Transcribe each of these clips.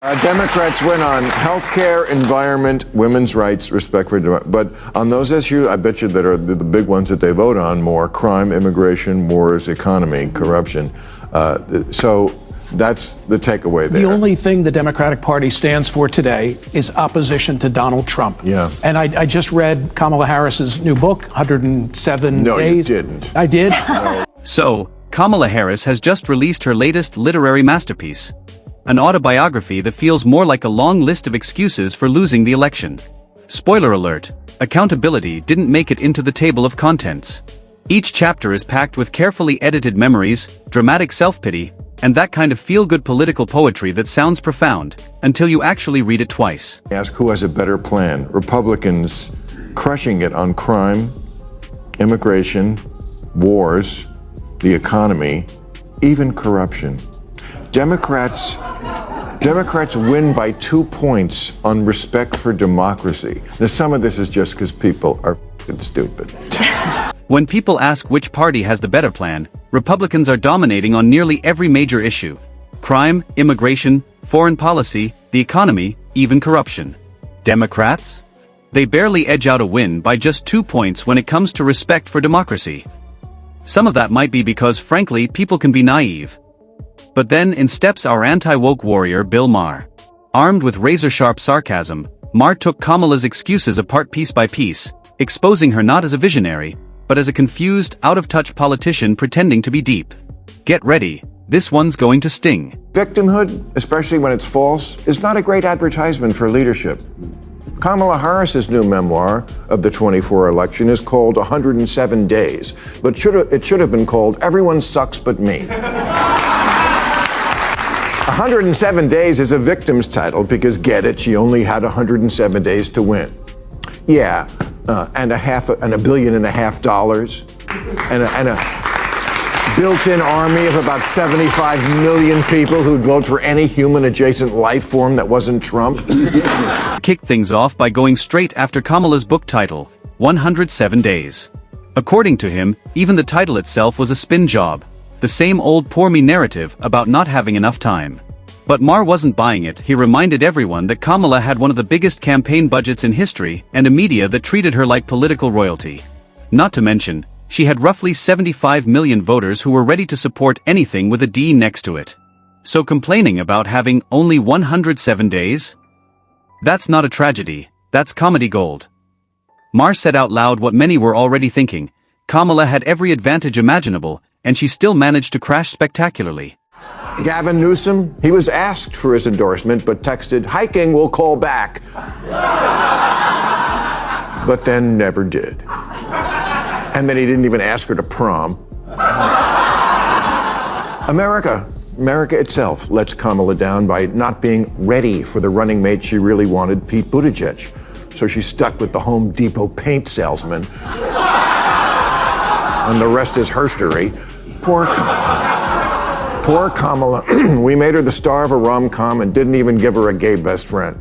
Democrats win on health care, environment, women's rights, respect for but on those issues, I bet you that are the big ones that they vote on more: crime, immigration, wars, economy, corruption. So that's the takeaway there. The only thing the Democratic Party stands for today is opposition to Donald Trump. Yeah. And I just read Kamala Harris's new book, 107 No, Days. you didn't. I did? No. So, Kamala Harris has just released her latest literary masterpiece. An autobiography that feels more like a long list of excuses for losing the election. Spoiler alert, accountability didn't make it into the table of contents. Each chapter is packed with carefully edited memories, dramatic self-pity, and that kind of feel-good political poetry that sounds profound, until you actually read it twice. Ask who has a better plan. Republicans crushing it on crime, immigration, wars, the economy, even corruption. Democrats win by 2 points on respect for democracy. Now, some of this is just because people are stupid. When people ask which party has the better plan, Republicans are dominating on nearly every major issue. Crime, immigration, foreign policy, the economy, even corruption. Democrats? They barely edge out a win by just 2 points when it comes to respect for democracy. Some of that might be because, frankly, people can be naive. But then in steps our anti-woke warrior Bill Maher. Armed with razor-sharp sarcasm, Maher took Kamala's excuses apart piece by piece, exposing her not as a visionary, but as a confused, out-of-touch politician pretending to be deep. Get ready, this one's going to sting. Victimhood, especially when it's false, is not a great advertisement for leadership. Kamala Harris's new memoir of the 24 election is called 107 Days, but it should have been called Everyone Sucks But Me. 107 Days is a victim's title because, get it, she only had 107 days to win. Yeah, and $1.5 billion and a built-in army of about 75 million people who'd vote for any human-adjacent life form that wasn't Trump. Kicked things off by going straight after Kamala's book title, 107 Days. According to him, even the title itself was a spin job. The same old poor me narrative about not having enough time. But Maher wasn't buying it. He reminded everyone that Kamala had one of the biggest campaign budgets in history and a media that treated her like political royalty. Not to mention, she had roughly 75 million voters who were ready to support anything with a D next to it. So complaining about having only 107 days? That's not a tragedy, that's comedy gold. Maher said out loud what many were already thinking: Kamala had every advantage imaginable, and she still managed to crash spectacularly. Gavin Newsom, he was asked for his endorsement, but texted, "Hiking, we'll call back." But then never did. And then he didn't even ask her to prom. America itself lets Kamala down by not being ready for the running mate she really wanted, Pete Buttigieg. So she's stuck with the Home Depot paint salesman. And the rest is herstory. Poor Kamala. We made her the star of a rom-com and didn't even give her a gay best friend.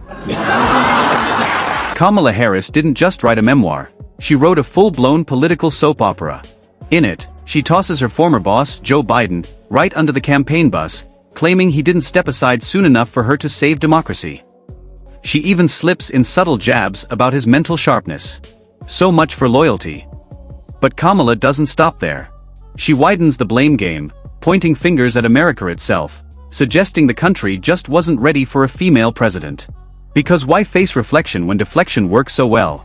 Kamala Harris didn't just write a memoir. She wrote a full-blown political soap opera. In it, she tosses her former boss, Joe Biden, right under the campaign bus, claiming he didn't step aside soon enough for her to save democracy. She even slips in subtle jabs about his mental sharpness. So much for loyalty. But Kamala doesn't stop there. She widens the blame game, pointing fingers at America itself, suggesting the country just wasn't ready for a female president. Because why face reflection when deflection works so well?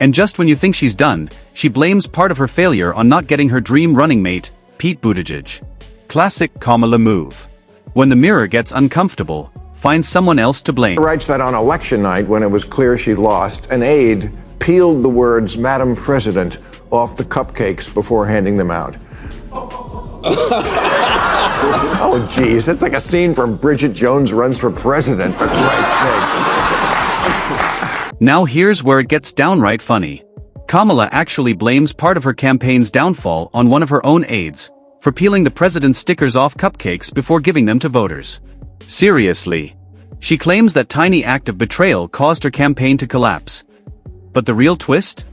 And just when you think she's done, she blames part of her failure on not getting her dream running mate, Pete Buttigieg. Classic Kamala move. When the mirror gets uncomfortable, find someone else to blame. She writes that on election night, when it was clear she lost, an aide peeled the words "Madam President" off the cupcakes before handing them out. Oh, geez, that's like a scene from Bridget Jones Runs for President, for Christ's sake. Now here's where it gets downright funny. Kamala actually blames part of her campaign's downfall on one of her own aides, for peeling the president's stickers off cupcakes before giving them to voters. Seriously. She claims that tiny act of betrayal caused her campaign to collapse. But the real twist?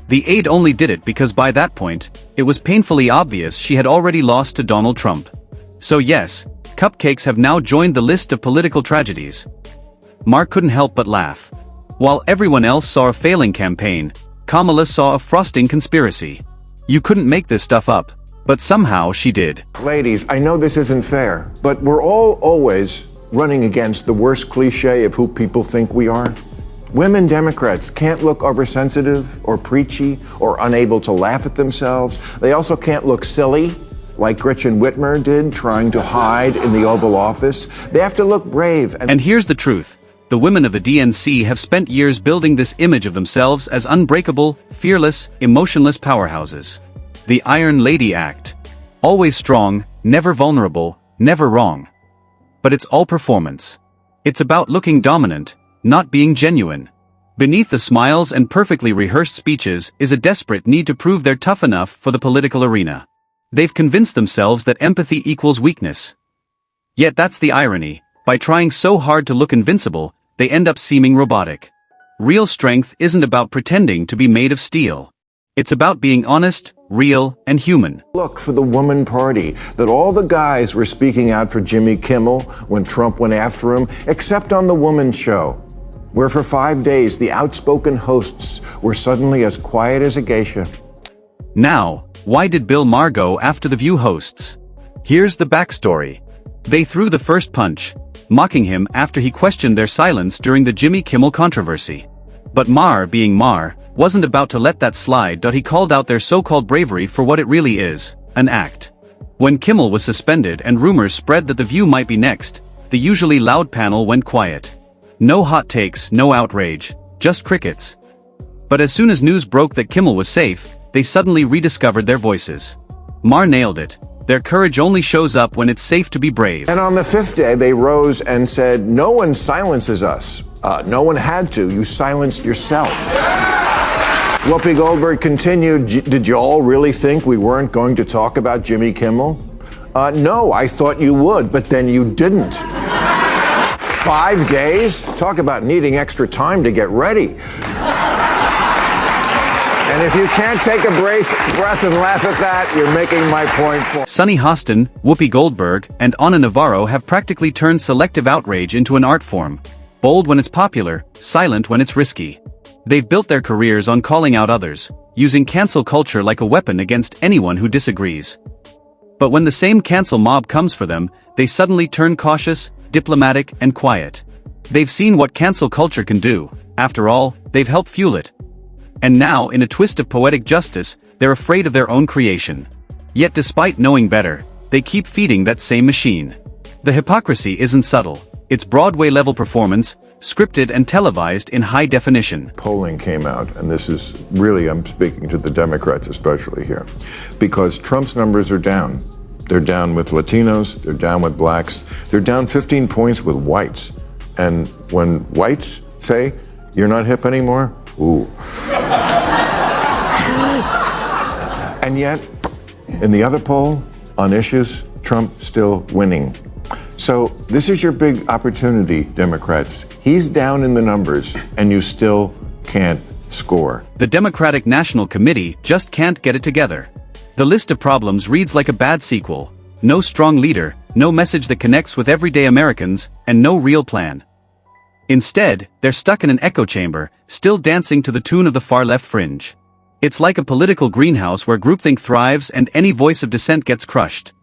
The aide only did it because by that point, it was painfully obvious she had already lost to Donald Trump. So yes, cupcakes have now joined the list of political tragedies. Maher couldn't help but laugh. While everyone else saw a failing campaign, Kamala saw a frosting conspiracy. You couldn't make this stuff up, but somehow she did. Ladies, I know this isn't fair, but we're all always running against the worst cliche of who people think we are. Women Democrats can't look oversensitive or preachy or unable to laugh at themselves. They also can't look silly, like Gretchen Whitmer did, trying to hide in the Oval Office. They have to look brave. And here's the truth. The women of the DNC have spent years building this image of themselves as unbreakable, fearless, emotionless powerhouses. The Iron Lady Act. Always strong, never vulnerable, never wrong. But it's all performance. It's about looking dominant, not being genuine. Beneath the smiles and perfectly rehearsed speeches is a desperate need to prove they're tough enough for the political arena. They've convinced themselves that empathy equals weakness. Yet that's the irony. By trying so hard to look invincible, they end up seeming robotic. Real strength isn't about pretending to be made of steel. It's about being honest, real, and human. Look for the woman party, that all the guys were speaking out for Jimmy Kimmel when Trump went after him, except on the woman show, where for 5 days the outspoken hosts were suddenly as quiet as a geisha. Now, why did Bill Maher go after the View hosts? Here's the backstory. They threw the first punch, mocking him after he questioned their silence during the Jimmy Kimmel controversy. But Maher, being Maher, wasn't about to let that slide. He called out their so-called bravery for what it really is, an act. When Kimmel was suspended and rumors spread that The View might be next, the usually loud panel went quiet. No hot takes, no outrage, just crickets. But as soon as news broke that Kimmel was safe, they suddenly rediscovered their voices. Maher nailed it. Their courage only shows up when it's safe to be brave. And on the 5th day, they rose and said, "No one silences us. No one had to. You silenced yourself." Whoopi Goldberg continued, "Did you all really think we weren't going to talk about Jimmy Kimmel? No, I thought you would, but then you didn't." 5 days? Talk about needing extra time to get ready. And if you can't take a breath and laugh at that, you're making my point for. Sunny Hostin, Whoopi Goldberg, and Ana Navarro have practically turned selective outrage into an art form. Bold when it's popular, silent when it's risky. They've built their careers on calling out others, using cancel culture like a weapon against anyone who disagrees. But when the same cancel mob comes for them, they suddenly turn cautious, diplomatic, and quiet. They've seen what cancel culture can do. After all, they've helped fuel it. And now, in a twist of poetic justice, they're afraid of their own creation. Yet despite knowing better, they keep feeding that same machine. The hypocrisy isn't subtle. It's Broadway-level performance, scripted and televised in high definition. Polling came out, and this is really, I'm speaking to the Democrats especially here, because Trump's numbers are down. They're down with Latinos, they're down with blacks, they're down 15 points with whites. And when whites say, "You're not hip anymore," ooh. And yet, in the other poll, on issues, Trump still winning. So this is your big opportunity, Democrats. He's down in the numbers, and you still can't score. The Democratic National Committee just can't get it together. The list of problems reads like a bad sequel. No strong leader, no message that connects with everyday Americans, and no real plan. Instead, they're stuck in an echo chamber, still dancing to the tune of the far-left fringe. It's like a political greenhouse where groupthink thrives and any voice of dissent gets crushed.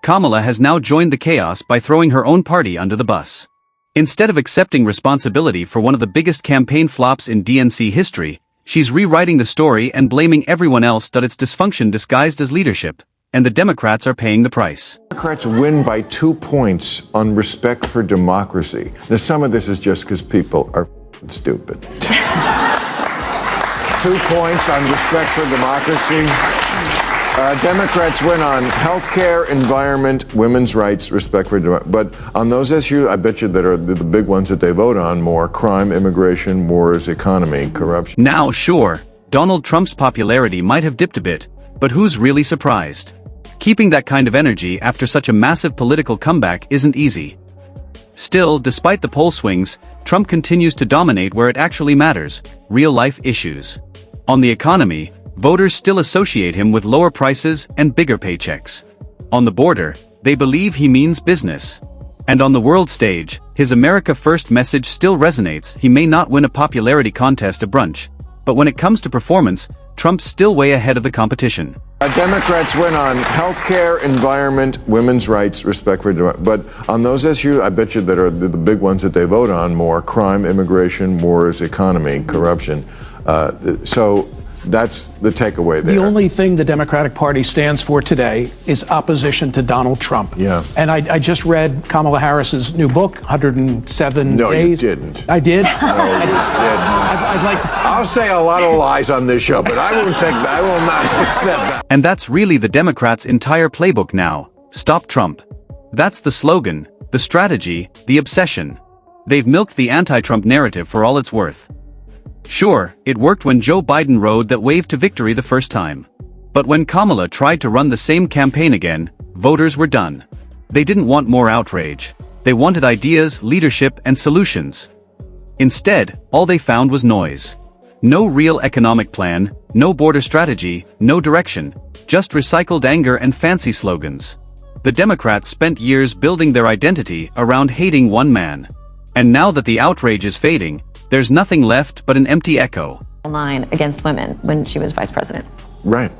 Kamala has now joined the chaos by throwing her own party under the bus. Instead of accepting responsibility for one of the biggest campaign flops in DNC history, she's rewriting the story and blaming everyone else that it's dysfunction disguised as leadership. And the Democrats are paying the price. Democrats win by 2 points on respect for democracy. Now, some of this is just because people are stupid. 2 points on respect for democracy. Democrats win on healthcare, environment, women's rights, respect for democracy. But on those issues, I bet you that are the big ones that they vote on more: crime, immigration, wars, economy, corruption. Now, sure, Donald Trump's popularity might have dipped a bit, but who's really surprised? Keeping that kind of energy after such a massive political comeback isn't easy. Still, despite the poll swings, Trump continues to dominate where it actually matters: real-life issues. On the economy, voters still associate him with lower prices and bigger paychecks. On the border, they believe he means business. And on the world stage, his America First message still resonates. He may not win a popularity contest at brunch, but when it comes to performance, Trump's still way ahead of the competition. Democrats win on healthcare, environment, women's rights, respect for, but on those issues, I bet you that are the big ones that they vote on more: crime, immigration, wars, economy, corruption. So that's the takeaway there. The only thing the Democratic Party stands for today is opposition to Donald Trump. Yeah. And I just read Kamala Harris's new book, 107 No, Days. you didn't. I did? No, you didn't. I'd like to... I'll say a lot of lies on this show, but I won't take that. I will not accept that. And that's really the Democrats' entire playbook now: stop Trump. That's the slogan, the strategy, the obsession. They've milked the anti-Trump narrative for all it's worth. Sure, it worked when Joe Biden rode that wave to victory the first time. But when Kamala tried to run the same campaign again, voters were done. They didn't want more outrage. They wanted ideas, leadership, and solutions. Instead, all they found was noise. No real economic plan, no border strategy, no direction, just recycled anger and fancy slogans. The Democrats spent years building their identity around hating one man. And now that the outrage is fading, there's nothing left but an empty echo. Line against women when she was vice president. Right.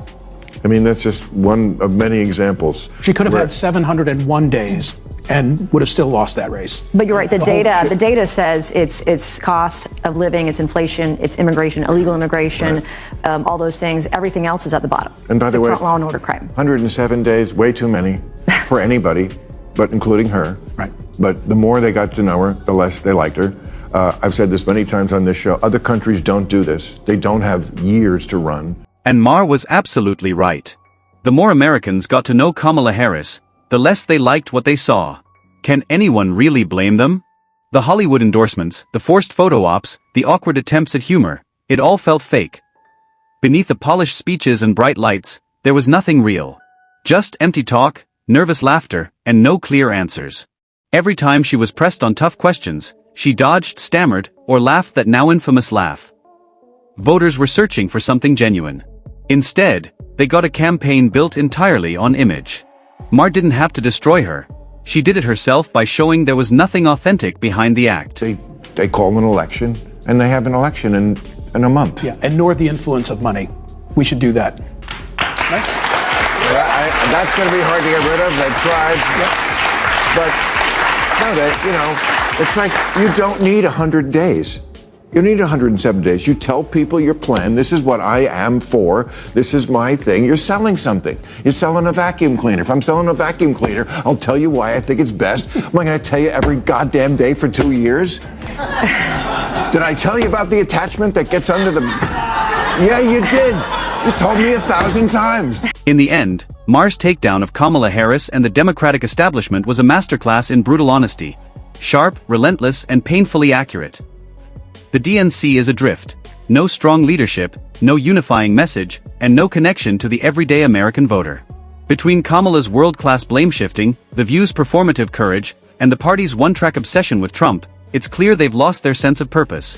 I mean, that's just one of many examples. She could have had 701 days and would have still lost that race. But you're right, the data says it's cost of living, it's inflation, it's immigration, illegal immigration, Right. all those things. Everything else is at the bottom. And by the way, law and order crime. 107 days, way too many for anybody, but including her. Right. But the more they got to know her, the less they liked her. I've said this many times on this show. Other countries don't do this. They don't have years to run. And Maher was absolutely right. The more Americans got to know Kamala Harris, the less they liked what they saw. Can anyone really blame them? The Hollywood endorsements, the forced photo ops, the awkward attempts at humor, it all felt fake. Beneath the polished speeches and bright lights, there was nothing real. Just empty talk, nervous laughter, and no clear answers. Every time she was pressed on tough questions, she dodged, stammered, or laughed that now infamous laugh. Voters were searching for something genuine. Instead, they got a campaign built entirely on image. Maher didn't have to destroy her. She did it herself by showing there was nothing authentic behind the act. They call an election, and they have an election in a month. Yeah, and nor the influence of money. We should do that. Right? That's going to be hard to get rid of. They've tried. But, no, it's like you don't need 100 days. You need 107 days. You tell people your plan. This is what I am for. This is my thing. You're selling something. You're selling a vacuum cleaner. If I'm selling a vacuum cleaner, I'll tell you why I think it's best. Am I going to tell you every goddamn day for 2 years? Did I tell you about the attachment that gets under the... Yeah, you did. You told me 1,000 times. In the end, Maher's takedown of Kamala Harris and the Democratic establishment was a masterclass in brutal honesty. Sharp, relentless, and painfully accurate. The DNC is adrift. No strong leadership, no unifying message, and no connection to the everyday American voter. Between Kamala's world-class blame-shifting, The View's performative courage, and the party's one-track obsession with Trump, it's clear they've lost their sense of purpose.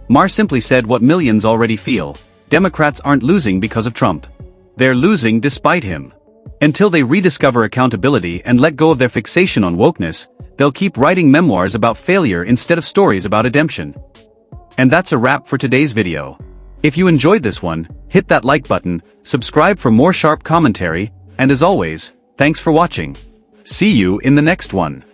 Maher simply said what millions already feel: Democrats aren't losing because of Trump. They're losing despite him. Until they rediscover accountability and let go of their fixation on wokeness, they'll keep writing memoirs about failure instead of stories about redemption. And that's a wrap for today's video. If you enjoyed this one, hit that like button, subscribe for more sharp commentary, and as always, thanks for watching. See you in the next one.